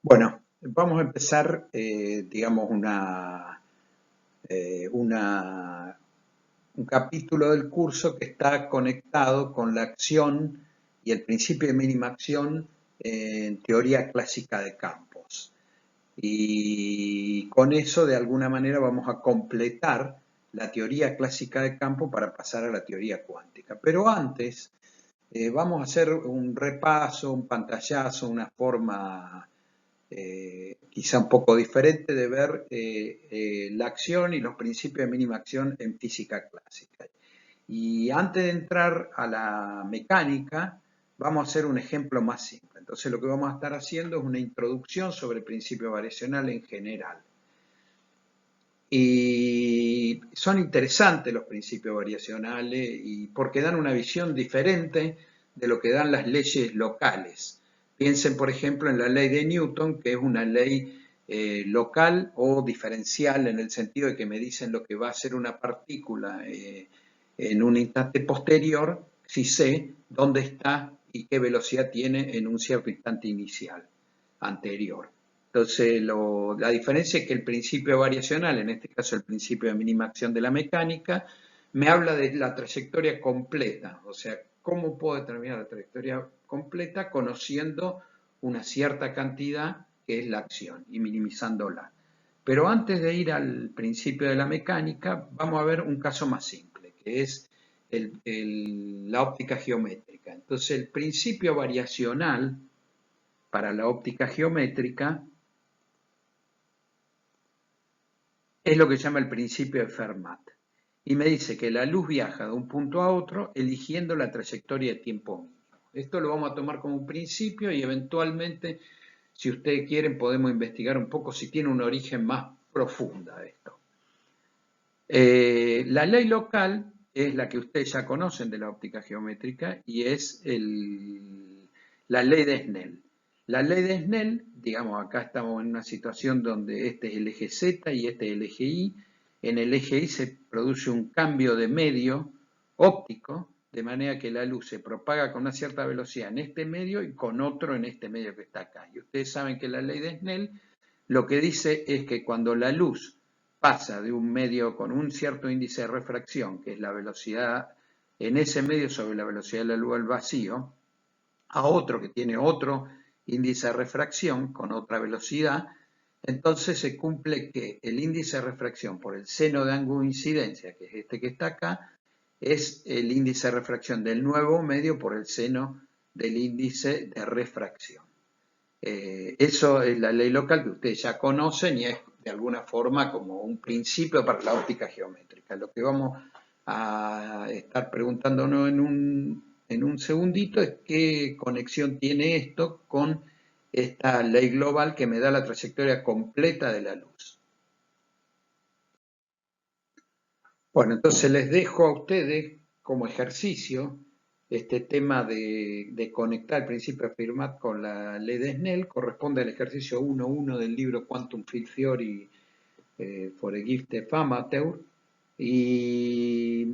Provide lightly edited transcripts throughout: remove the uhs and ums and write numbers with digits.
Bueno, vamos a empezar, digamos, un capítulo del curso que está conectado con la acción y el principio de mínima acción en teoría clásica de campos. Y con eso, de alguna manera, vamos a completar la teoría clásica de campo para pasar a la teoría cuántica. Pero antes, vamos a hacer un repaso, un pantallazo, una forma quizá un poco diferente de ver la acción y los principios de mínima acción en física clásica. Y antes de entrar a la mecánica, vamos a hacer un ejemplo más simple. Entonces lo que vamos a estar haciendo es una introducción sobre el principio variacional en general. Y son interesantes los principios variacionales y porque dan una visión diferente de lo que dan las leyes locales. Piensen, por ejemplo, en la ley de Newton, que es una ley local o diferencial en el sentido de que me dicen lo que va a hacer una partícula en un instante posterior, si sé dónde está y qué velocidad tiene en un cierto instante inicial anterior. Entonces, la diferencia es que el principio variacional, en este caso el principio de mínima acción de la mecánica, me habla de la trayectoria completa, o sea, cómo puedo determinar la trayectoria completa conociendo una cierta cantidad que es la acción y minimizándola. Pero antes de ir al principio de la mecánica, vamos a ver un caso más simple, que es la óptica geométrica. Entonces, el principio variacional para la óptica geométrica es lo que se llama el principio de Fermat. Y me dice que la luz viaja de un punto a otro eligiendo la trayectoria de tiempo mínimo. Esto lo vamos a tomar como un principio y eventualmente, si ustedes quieren, podemos investigar un poco si tiene un origen más profunda esto. La ley local es la que ustedes ya conocen de la óptica geométrica y es la ley de Snell. La ley de Snell, digamos, acá estamos en una situación donde este es el eje Z y este es el eje Y. En el eje Y se produce un cambio de medio óptico, de manera que la luz se propaga con una cierta velocidad en este medio y con otro en este medio que está acá. Y ustedes saben que la ley de Snell lo que dice es que cuando la luz pasa de un medio con un cierto índice de refracción, que es la velocidad en ese medio sobre la velocidad de la luz al vacío, a otro que tiene otro índice de refracción con otra velocidad, entonces se cumple que el índice de refracción por el seno de ángulo de incidencia, que es este que está acá, es el índice de refracción del nuevo medio por el seno del índice de refracción. Eso es la ley local que ustedes ya conocen y es de alguna forma como un principio para la óptica geométrica. Lo que vamos a estar preguntándonos en un segundito es qué conexión tiene esto con esta ley global que me da la trayectoria completa de la luz. Bueno, entonces les dejo a ustedes como ejercicio este tema de conectar el principio de Fermat con la ley de Snell. Corresponde al ejercicio 1.1 del libro Quantum Field Theory for a Gifted Amateur. Y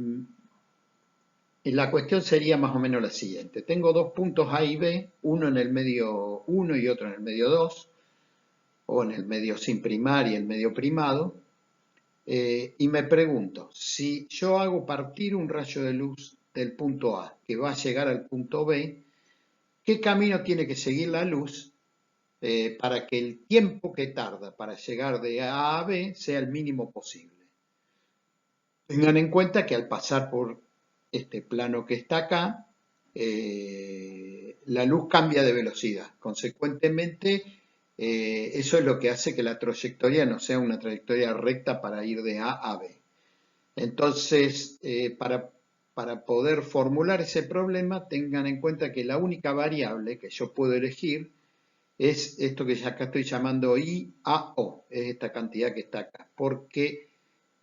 la cuestión sería más o menos la siguiente. Tengo dos puntos A y B, uno en el medio 1 y otro en el medio 2, o en el medio sin primar y el medio primado. Y me pregunto, si yo hago partir un rayo de luz del punto A que va a llegar al punto B, ¿qué camino tiene que seguir la luz para que el tiempo que tarda para llegar de A a B sea el mínimo posible? Tengan en cuenta que al pasar por este plano que está acá, la luz cambia de velocidad. Consecuentemente, eso es lo que hace que la trayectoria no sea una trayectoria recta para ir de A a B. Entonces, para poder formular ese problema, tengan en cuenta que la única variable que yo puedo elegir es esto que acá estoy llamando IAO, es esta cantidad que está acá, porque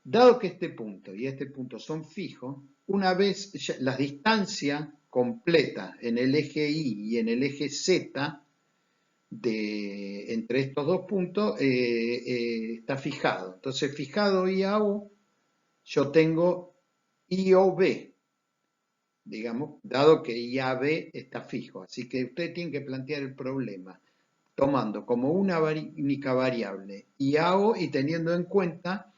dado que este punto y este punto son fijos, una vez la distancia completa en el eje Y y en el eje Z entre estos dos puntos está fijado. Entonces, fijado IAO, yo tengo IOB, digamos, dado que IAB está fijo. Así que ustedes tienen que plantear el problema. tomando como una única variable IAO y teniendo en cuenta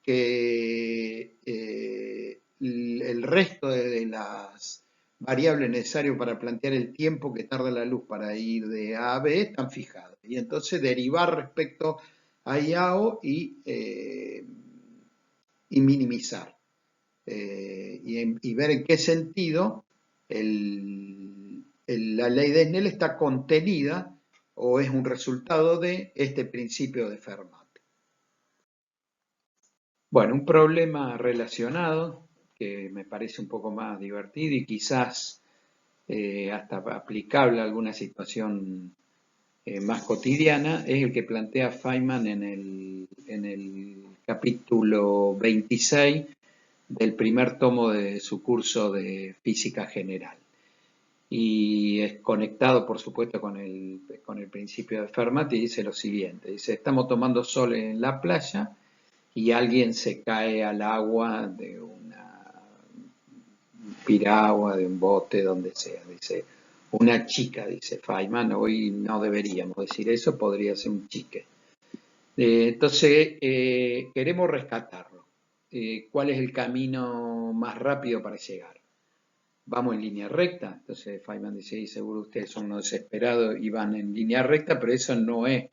que el resto de las variables necesarias para plantear el tiempo que tarda la luz para ir de A a B están fijadas. Y entonces derivar respecto a IAO y minimizar. Y ver en qué sentido la ley de Snell está contenida o es un resultado de este principio de Fermat. Bueno, un problema relacionado que me parece un poco más divertido y quizás hasta aplicable a alguna situación más cotidiana es el que plantea Feynman en el capítulo 26 del primer tomo de su curso de física general. Y es conectado, por supuesto, con el principio de Fermat y dice lo siguiente. Dice, estamos tomando sol en la playa y alguien se cae al agua de una piragua, de un bote, donde sea. Dice, una chica, dice Feynman, hoy no deberíamos decir eso, podría ser un chique. Entonces, queremos rescatarlo. ¿Cuál es el camino más rápido para llegar? ¿Vamos en línea recta? Entonces Feynman dice, sí, seguro ustedes son unos desesperados y van en línea recta, pero eso no es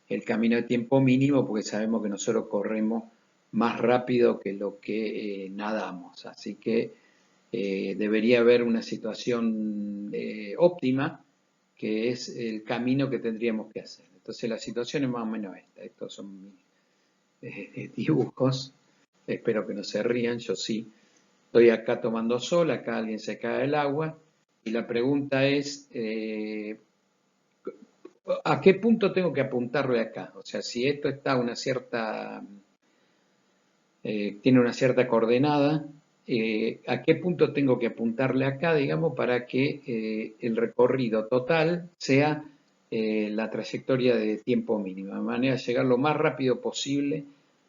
el camino de tiempo mínimo porque sabemos que nosotros corremos más rápido que lo que nadamos. Así que debería haber una situación óptima que es el camino que tendríamos que hacer. Entonces la situación es más o menos esta. Estos son mis dibujos. Espero que no se rían, yo sí. Estoy acá tomando sol, acá alguien se cae del agua y la pregunta es, ¿a qué punto tengo que apuntarle acá? O sea, si esto está tiene una cierta coordenada, ¿a qué punto tengo que apuntarle acá, digamos, para que el recorrido total sea la trayectoria de tiempo mínimo? De manera de llegar lo más rápido posible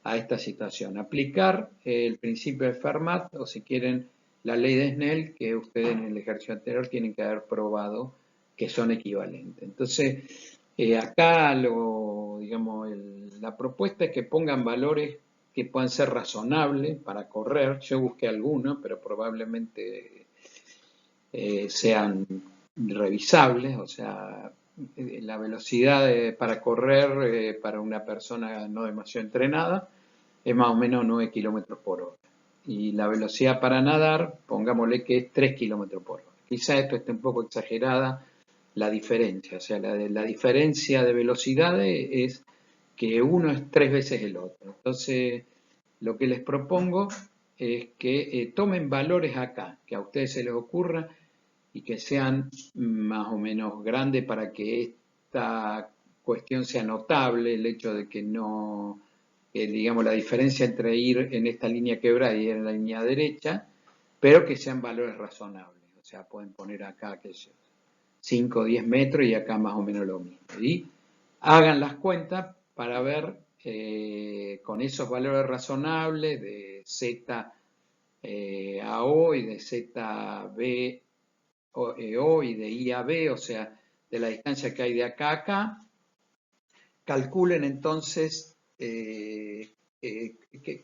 a esta situación. Aplicar el principio de Fermat, o si quieren, la ley de Snell, que ustedes en el ejercicio anterior tienen que haber probado que son equivalentes. Entonces, acá digamos, la propuesta es que pongan valores que puedan ser razonables para correr. Yo busqué algunos, pero probablemente sean revisables, o sea, la velocidad para correr para una persona no demasiado entrenada es más o menos 9 kilómetros por hora. Y la velocidad para nadar, pongámosle que es 3 kilómetros por hora. Quizá esto esté un poco exagerada la diferencia, o sea, la diferencia de velocidades es que uno es 3 veces el otro. Entonces, lo que les propongo es que tomen valores acá, que a ustedes se les ocurra y que sean más o menos grandes para que esta cuestión sea notable, el hecho de que no, digamos, la diferencia entre ir en esta línea quebrada y ir en la línea derecha, pero que sean valores razonables. O sea, pueden poner acá, qué sé yo, 5 o 10 metros y acá más o menos lo mismo. Y hagan las cuentas para ver con esos valores razonables de Z a O y de Z B o y de I a B, o sea, de la distancia que hay de acá a acá, calculen entonces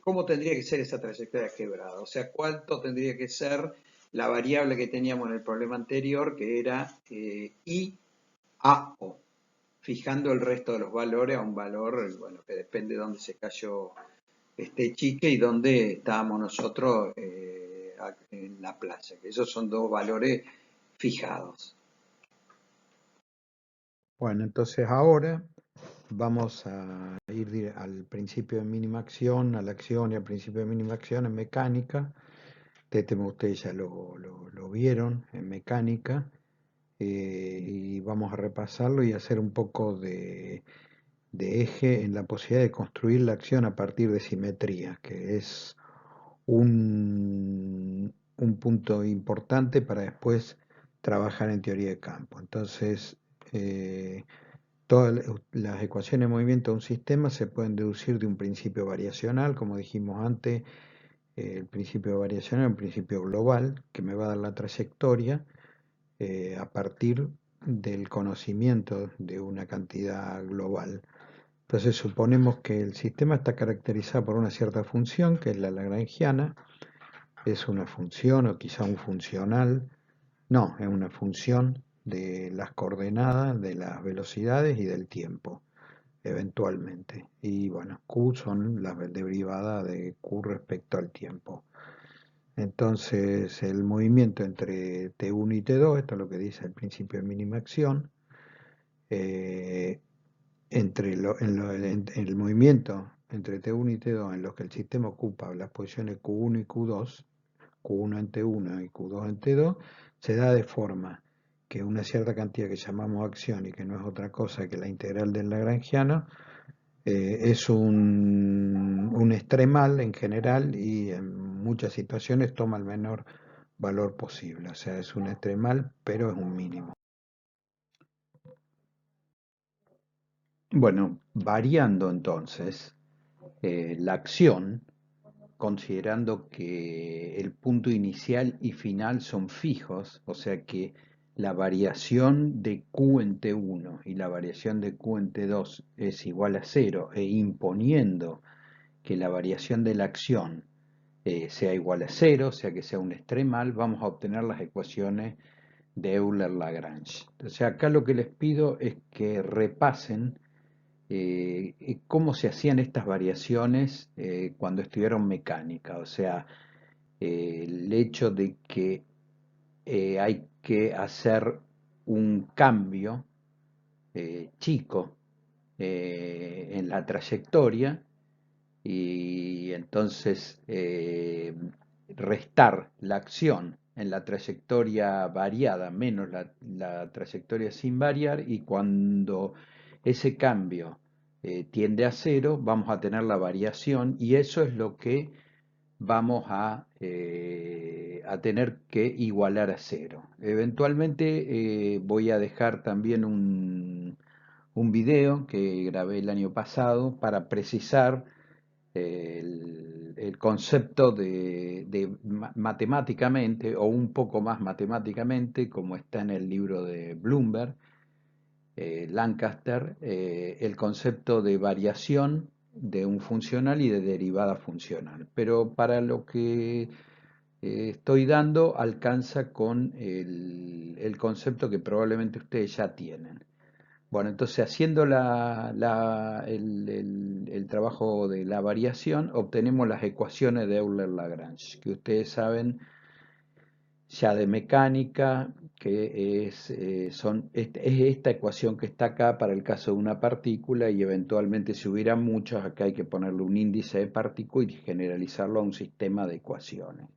cómo tendría que ser esa trayectoria quebrada, o sea, cuánto tendría que ser la variable que teníamos en el problema anterior, que era I a O, fijando el resto de los valores a un valor, bueno, que depende de dónde se cayó este chique y dónde estábamos nosotros en la playa, que esos son dos valores fijados. Bueno, entonces ahora vamos a ir al principio de mínima acción, a la acción y al principio de mínima acción en mecánica. Este tema ustedes ya lo vieron en mecánica y vamos a repasarlo y hacer un poco de eje en la posibilidad de construir la acción a partir de simetría, que es un punto importante para después trabajar en teoría de campo. Entonces, todas las ecuaciones de movimiento de un sistema se pueden deducir de un principio variacional, como dijimos antes, el principio variacional es un principio global que me va a dar la trayectoria a partir del conocimiento de una cantidad global. Entonces suponemos que el sistema está caracterizado por una cierta función, que es la lagrangiana, es una función o quizá un funcional, no, es una función de las coordenadas, de las velocidades y del tiempo, eventualmente. Y bueno, Q son las derivadas de Q respecto al tiempo. Entonces el movimiento entre T1 y T2, esto es lo que dice el principio de mínima acción, eh, en el movimiento entre T1 y T2 en los que el sistema ocupa las posiciones Q1 y Q2, Q1 en T1 y Q2 en T2, se da de forma que una cierta cantidad que llamamos acción y que no es otra cosa que la integral del lagrangiano, es un extremal en general y en muchas situaciones toma el menor valor posible. O sea, es un extremal, pero es un mínimo. Bueno, variando entonces la acción, considerando que el punto inicial y final son fijos, o sea que la variación de Q en T1 y la variación de Q en T2 es igual a cero, e imponiendo que la variación de la acción sea igual a cero, o sea que sea un extremal, vamos a obtener las ecuaciones de Euler-Lagrange. Entonces acá lo que les pido es que repasen cómo se hacían estas variaciones cuando estudiaron mecánica, o sea, el hecho de que hay que hacer un cambio chico en la trayectoria y entonces restar la acción en la trayectoria variada menos la trayectoria sin variar, y cuando ese cambio tiende a cero vamos a tener la variación, y eso es lo que vamos a tener que igualar a cero. Eventualmente voy a dejar también un video que grabé el año pasado para precisar el concepto de matemáticamente, o un poco más matemáticamente, como está en el libro de Bloomberg, Lancaster, el concepto de variación de un funcional y de derivada funcional. Pero para lo que estoy dando alcanza con el concepto que probablemente ustedes ya tienen. Bueno, entonces haciendo el trabajo de la variación, obtenemos las ecuaciones de Euler-Lagrange, que ustedes saben ya de mecánica, que es esta ecuación que está acá para el caso de una partícula, y eventualmente si hubiera muchas, acá hay que ponerle un índice de partícula y generalizarlo a un sistema de ecuaciones.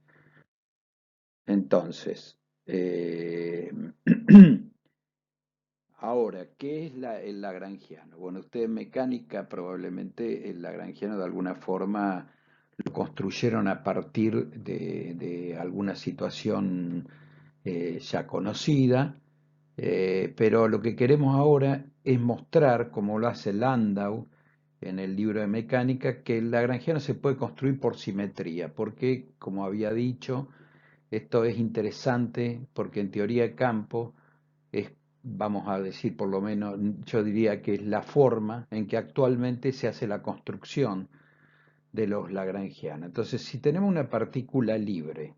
Entonces, ahora, ¿qué es el lagrangiano? Bueno, ustedes en mecánica probablemente el lagrangiano de alguna forma lo construyeron a partir de alguna situación ya conocida, pero lo que queremos ahora es mostrar, como lo hace Landau en el libro de mecánica, que el lagrangiano se puede construir por simetría, porque, como había dicho, esto es interesante porque en teoría de campo es, vamos a decir, por lo menos yo diría que es la forma en que actualmente se hace la construcción de los lagrangianos. Entonces, si tenemos una partícula libre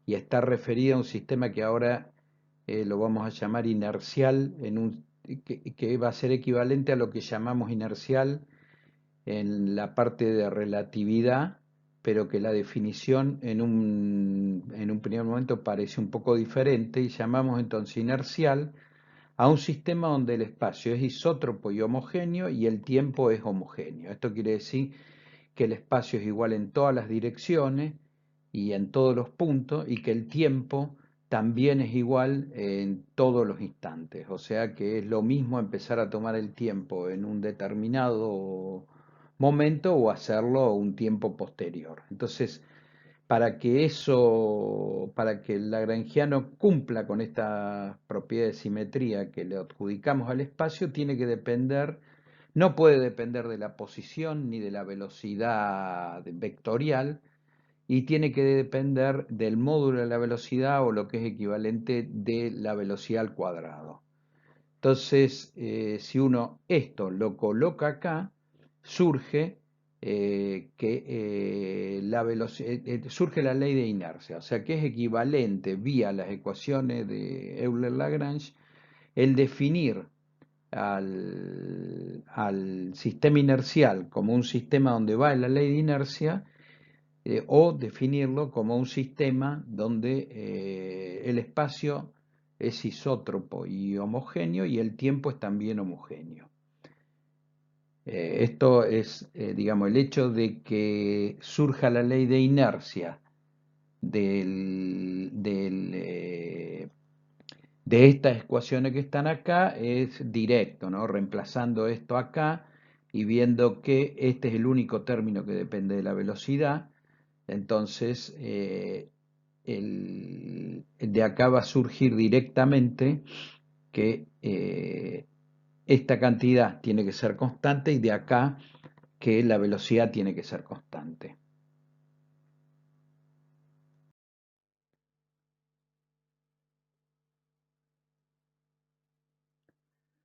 y está referida a un sistema que ahora lo vamos a llamar inercial, que va a ser equivalente a lo que llamamos inercial en la parte de relatividad, pero que la definición en un primer momento parece un poco diferente, y llamamos entonces inercial a un sistema donde el espacio es isótropo y homogéneo y el tiempo es homogéneo. Esto quiere decir que el espacio es igual en todas las direcciones y en todos los puntos, y que el tiempo también es igual en todos los instantes. O sea que es lo mismo empezar a tomar el tiempo en un determinado momento o hacerlo un tiempo posterior. Entonces, para que el lagrangiano cumpla con esta propiedad de simetría que le adjudicamos al espacio, tiene que depender, no puede depender de la posición ni de la velocidad vectorial, y tiene que depender del módulo de la velocidad, o lo que es equivalente de la velocidad al cuadrado. Entonces, si uno esto lo coloca acá, surge surge la ley de inercia, o sea que es equivalente vía las ecuaciones de Euler-Lagrange el definir al sistema inercial como un sistema donde va la ley de inercia, o definirlo como un sistema donde el espacio es isótropo y homogéneo y el tiempo es también homogéneo. Esto es, digamos, el hecho de que surja la ley de inercia de estas ecuaciones que están acá es directo, ¿no? Reemplazando esto acá y viendo que este es el único término que depende de la velocidad, entonces de acá va a surgir directamente que esta cantidad tiene que ser constante y de acá que la velocidad tiene que ser constante.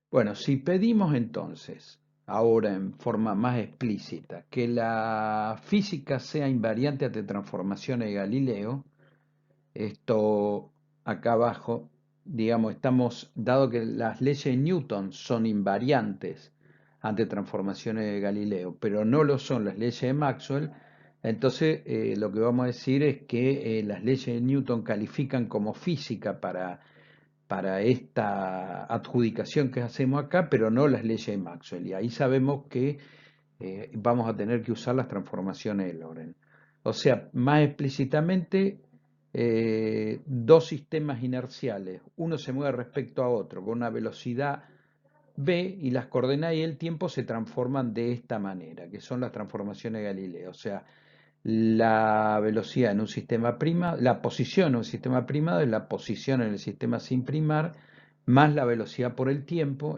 Bueno, si pedimos entonces, ahora en forma más explícita, que la física sea invariante ante transformaciones de Galileo, esto acá abajo, digamos, dado que las leyes de Newton son invariantes ante transformaciones de Galileo, pero no lo son las leyes de Maxwell, entonces lo que vamos a decir es que las leyes de Newton califican como física para esta adjudicación que hacemos acá, pero no las leyes de Maxwell. Y ahí sabemos que vamos a tener que usar las transformaciones de Lorentz. O sea, más explícitamente, dos sistemas inerciales, uno se mueve respecto a otro con una velocidad v y las coordenadas y el tiempo se transforman de esta manera, que son las transformaciones de Galileo. O sea, la velocidad en un sistema primado, la posición en un sistema primado es la posición en el sistema sin primar, más la velocidad por el tiempo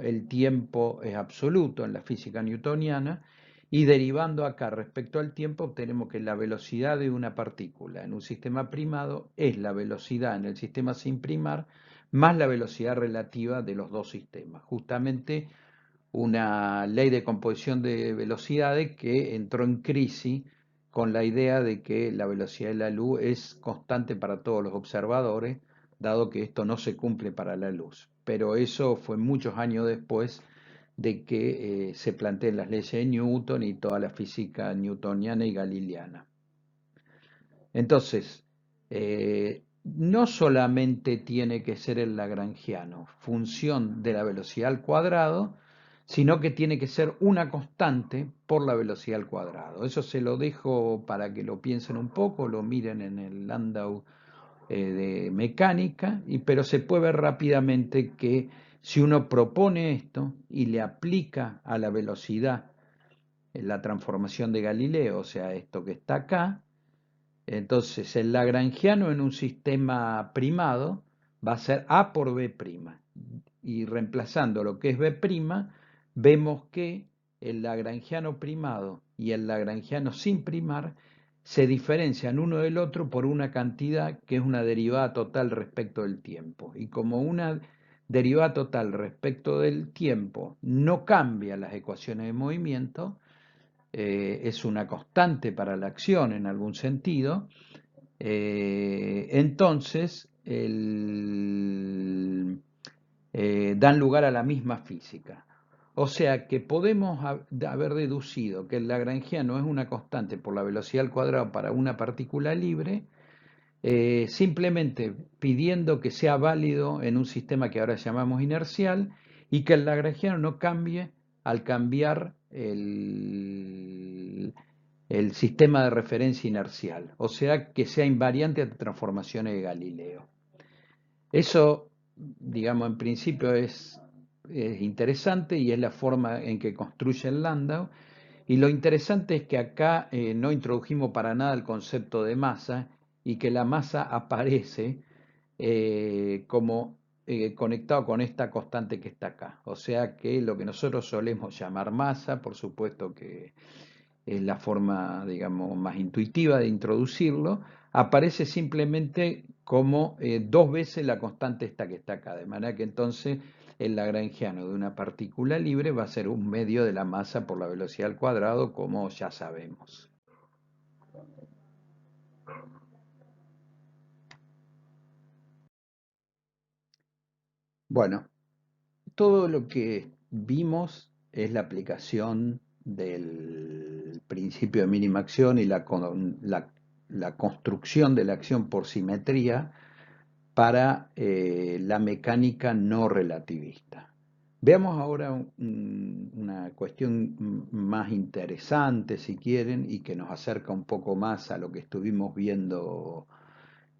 es absoluto en la física newtoniana, y derivando acá respecto al tiempo obtenemos que la velocidad de una partícula en un sistema primado es la velocidad en el sistema sin primar, más la velocidad relativa de los dos sistemas. Justamente una ley de composición de velocidades que entró en crisis con la idea de que la velocidad de la luz es constante para todos los observadores, dado que esto no se cumple para la luz. Pero eso fue muchos años después de que se planteen las leyes de Newton y toda la física newtoniana y galileana. Entonces, no solamente tiene que ser el lagrangiano, función de la velocidad al cuadrado, sino que tiene que ser una constante por la velocidad al cuadrado. Eso se lo dejo para que lo piensen un poco, lo miren en el Landau de mecánica, pero se puede ver rápidamente que si uno propone esto y le aplica a la velocidad la transformación de Galileo, o sea, esto que está acá, entonces el lagrangiano en un sistema primado va a ser A por B'. Y reemplazando lo que es B', vemos que el lagrangiano primado y el lagrangiano sin primar se diferencian uno del otro por una cantidad que es una derivada total respecto del tiempo. Y como una derivada total respecto del tiempo no cambia las ecuaciones de movimiento, es una constante para la acción en algún sentido, entonces dan lugar a la misma física. O sea que podemos haber deducido que el lagrangiano es una constante por la velocidad al cuadrado para una partícula libre, simplemente pidiendo que sea válido en un sistema que ahora llamamos inercial y que el lagrangiano no cambie al cambiar el sistema de referencia inercial, o sea que sea invariante a transformaciones de Galileo. Eso, digamos, en principio es interesante y es la forma en que construye el Landau. Y lo interesante es que acá no introdujimos para nada el concepto de masa y que la masa aparece como conectado con esta constante que está acá. O sea que lo que nosotros solemos llamar masa, por supuesto que es la forma, digamos, más intuitiva de introducirlo, aparece simplemente como dos veces la constante esta que está acá, de manera que entonces el lagrangiano de una partícula libre va a ser un medio de la masa por la velocidad al cuadrado, como ya sabemos. Bueno, todo lo que vimos es la aplicación del principio de mínima acción y la construcción de la acción por simetría para la mecánica no relativista. Veamos ahora una cuestión más interesante, si quieren, y que nos acerca un poco más a lo que estuvimos viendo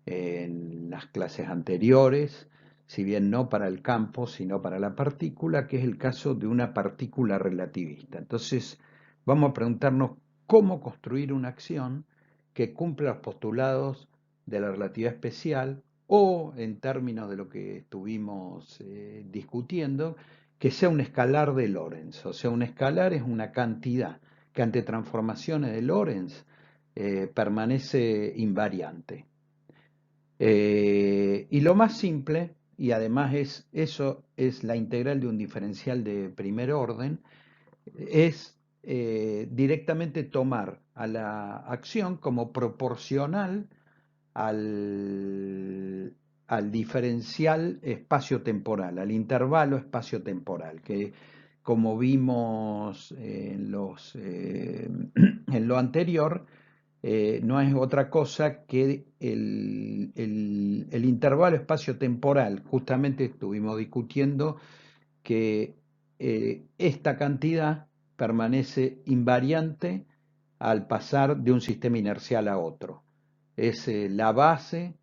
en las clases anteriores, si bien no para el campo, sino para la partícula, que es el caso de una partícula relativista. Entonces, vamos a preguntarnos cómo construir una acción que cumpla los postulados de la relatividad especial o, en términos de lo que estuvimos discutiendo, que sea un escalar de Lorentz. O sea, un escalar es una cantidad que ante transformaciones de Lorentz permanece invariante. Y lo más simple, y además eso es la integral de un diferencial de primer orden, es directamente tomar a la acción como proporcional al, al diferencial espacio-temporal, al intervalo espacio-temporal, que como vimos en lo anterior, no es otra cosa que el intervalo espacio-temporal. Justamente estuvimos discutiendo que esta cantidad permanece invariante al pasar de un sistema inercial a otro. Es la base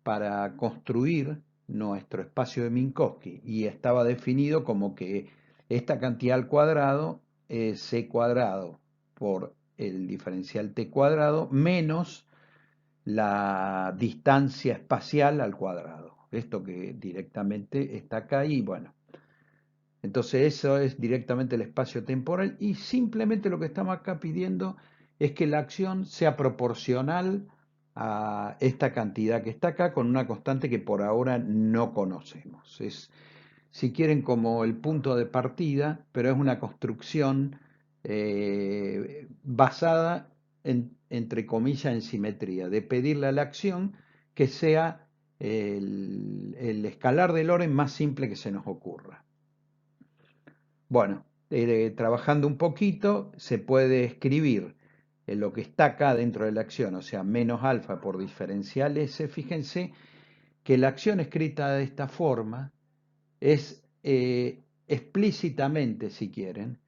para construir nuestro espacio de Minkowski y estaba definido como que esta cantidad al cuadrado es c cuadrado por el diferencial t cuadrado menos la distancia espacial al cuadrado. Esto que directamente está acá y bueno, entonces eso es directamente el espacio temporal y simplemente lo que estamos acá pidiendo es que la acción sea proporcional a esta cantidad que está acá con una constante que por ahora no conocemos. Es, si quieren, como el punto de partida, pero es una construcción basada entre comillas en simetría, de pedirle a la acción que sea el escalar de Lorentz más simple que se nos ocurra. Bueno, trabajando un poquito, se puede escribir lo que está acá dentro de la acción, o sea, menos alfa por diferencial S. Fíjense que la acción escrita de esta forma es explícitamente, si quieren,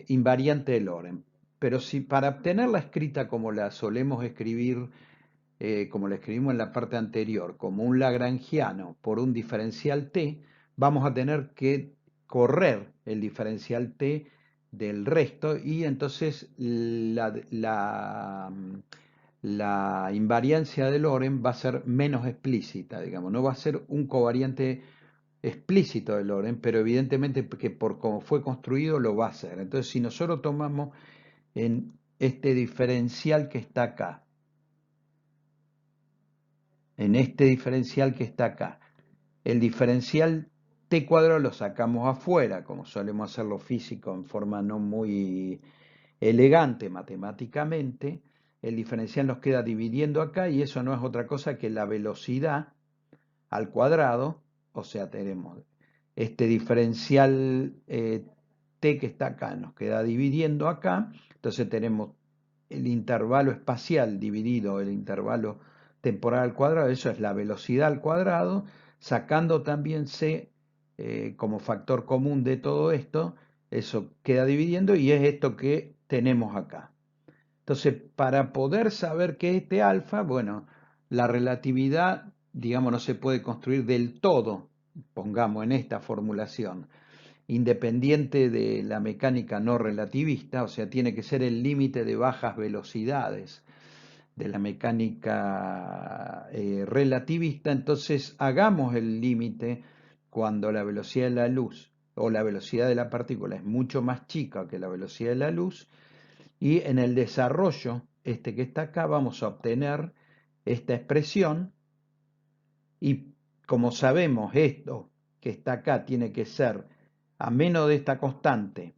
invariante de Lorentz. Pero si para obtenerla escrita como la solemos escribir, como la escribimos en la parte anterior, como un lagrangiano por un diferencial t, vamos a tener que correr el diferencial t del resto y entonces la invariancia de Lorentz va a ser menos explícita, digamos, no va a ser un covariante explícito de Lorentz, pero evidentemente que por cómo fue construido lo va a hacer. Entonces, si nosotros tomamos en este diferencial que está acá, en este diferencial que está acá, el diferencial t cuadrado lo sacamos afuera, como solemos hacer los físicos en forma no muy elegante matemáticamente, el diferencial nos queda dividiendo acá y eso no es otra cosa que la velocidad al cuadrado, o sea, tenemos este diferencial t que está acá, nos queda dividiendo acá, entonces tenemos el intervalo espacial dividido el intervalo temporal al cuadrado, eso es la velocidad al cuadrado, sacando también c como factor común de todo esto, eso queda dividiendo y es esto que tenemos acá. Entonces, para poder saber qué es este alfa, bueno, la relatividad, digamos, no se puede construir del todo, pongamos en esta formulación, independiente de la mecánica no relativista, o sea, tiene que ser el límite de bajas velocidades de la mecánica relativista, entonces hagamos el límite cuando la velocidad de la luz o la velocidad de la partícula es mucho más chica que la velocidad de la luz, y en el desarrollo, este que está acá, vamos a obtener esta expresión y como sabemos esto que está acá tiene que ser a menos de esta constante,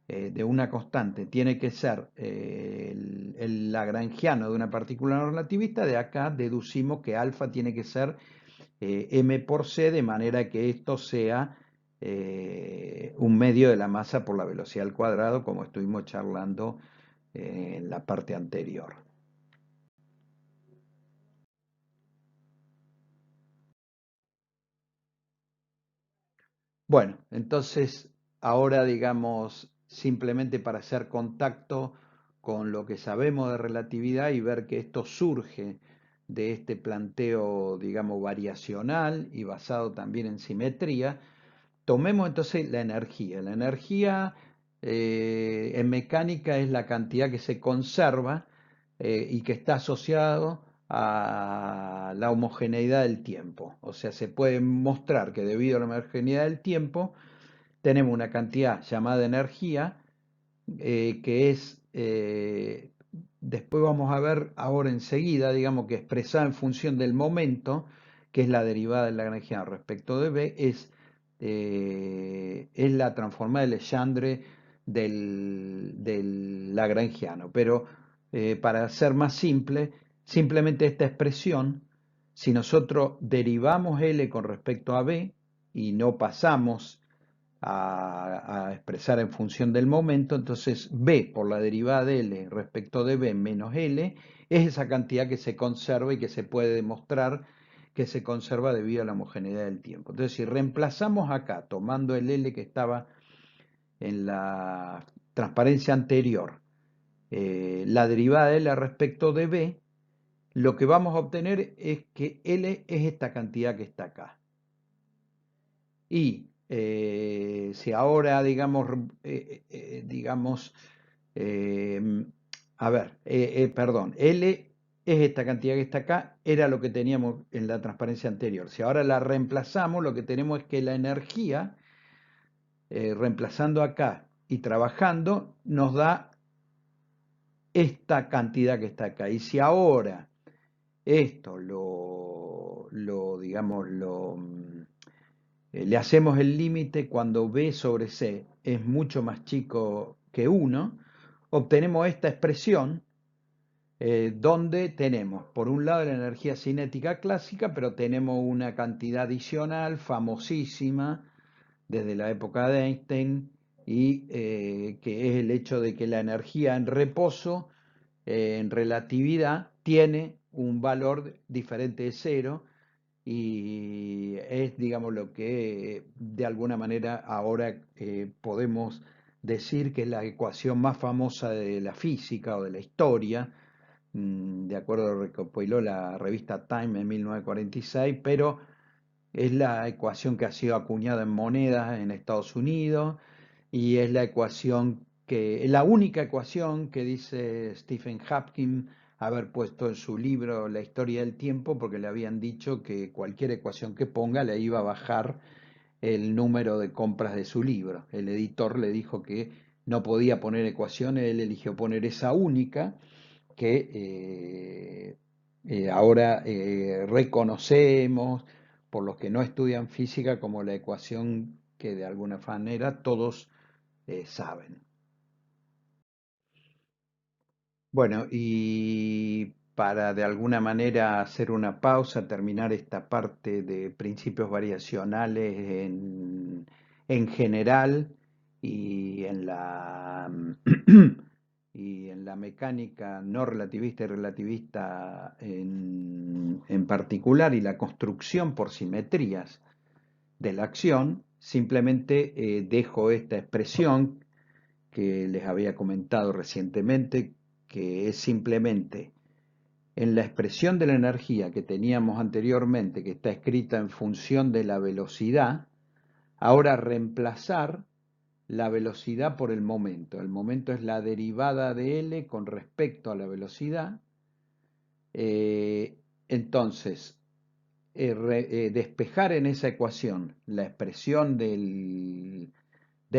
de una constante, tiene que ser el lagrangiano de una partícula no relativista, de acá deducimos que alfa tiene que ser m por c, de manera que esto sea un medio de la masa por la velocidad al cuadrado, como estuvimos charlando en la parte anterior. Bueno, entonces ahora digamos simplemente para hacer contacto con lo que sabemos de relatividad y ver que esto surge de este planteo, digamos, variacional y basado también en simetría. Tomemos entonces la energía. La energía en mecánica es la cantidad que se conserva y que está asociado a la homogeneidad del tiempo. O sea, se puede mostrar que debido a la homogeneidad del tiempo tenemos una cantidad llamada energía que es, después vamos a ver ahora enseguida, digamos que expresada en función del momento, que es la derivada de la energía respecto de B, es la transformada de Legendre del lagrangiano. Pero para ser más simple, simplemente esta expresión, si nosotros derivamos L con respecto a B y no pasamos a expresar en función del momento, entonces B por la derivada de L respecto de B menos L es esa cantidad que se conserva y que se puede demostrar que se conserva debido a la homogeneidad del tiempo. Entonces, si reemplazamos acá, tomando el L que estaba en la transparencia anterior, la derivada de L respecto de B, lo que vamos a obtener es que L es esta cantidad que está acá. Y si ahora, digamos, a ver, perdón, L es esta cantidad que está acá, era lo que teníamos en la transparencia anterior. Si ahora la reemplazamos, lo que tenemos es que la energía, reemplazando acá y trabajando, nos da esta cantidad que está acá. Y si ahora esto digamos, le hacemos el límite cuando B sobre C es mucho más chico que 1, obtenemos esta expresión donde tenemos, por un lado, la energía cinética clásica, pero tenemos una cantidad adicional famosísima desde la época de Einstein, y que es el hecho de que la energía en reposo, en relatividad, tiene un valor diferente de cero, y es, digamos, lo que de alguna manera ahora podemos decir que es la ecuación más famosa de la física o de la historia, de acuerdo a lo que recopiló la revista Time en 1946, pero es la ecuación que ha sido acuñada en monedas en Estados Unidos, y es la única ecuación que dice Stephen Hawking haber puesto en su libro La historia del tiempo, porque le habían dicho que cualquier ecuación que ponga le iba a bajar el número de compras de su libro. El editor le dijo que no podía poner ecuaciones, él eligió poner esa única que ahora reconocemos por los que no estudian física como la ecuación que de alguna manera todos saben. Bueno, y para de alguna manera hacer una pausa, terminar esta parte de principios variacionales en general y en la, y en la mecánica no relativista y relativista en particular, y la construcción por simetrías de la acción, simplemente dejo esta expresión que les había comentado recientemente, que es simplemente en la expresión de la energía que teníamos anteriormente, que está escrita en función de la velocidad, ahora reemplazar la velocidad por el momento. El momento es la derivada de L con respecto a la velocidad. Entonces, despejar en esa ecuación la expresión del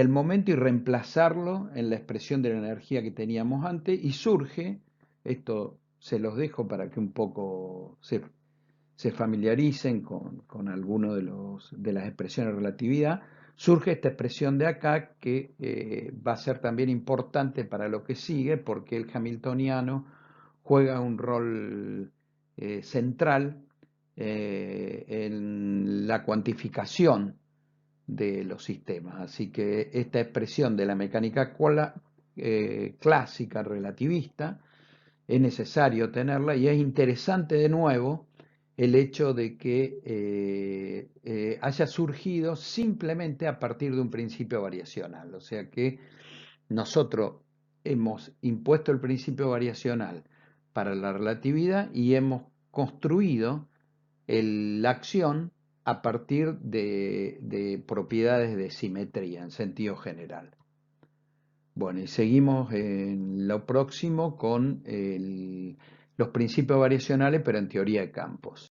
momento y reemplazarlo en la expresión de la energía que teníamos antes, y surge, esto se los dejo para que un poco se familiaricen con alguno de las expresiones de relatividad, surge esta expresión de acá que va a ser también importante para lo que sigue, porque el hamiltoniano juega un rol central en la cuantificación de los sistemas. Así que esta expresión de la mecánica clásica relativista es necesario tenerla, y es interesante de nuevo el hecho de que haya surgido simplemente a partir de un principio variacional. O sea que nosotros hemos impuesto el principio variacional para la relatividad y hemos construido la acción a partir de propiedades de simetría en sentido general. Bueno, y seguimos en lo próximo con los principios variacionales, pero en teoría de campos.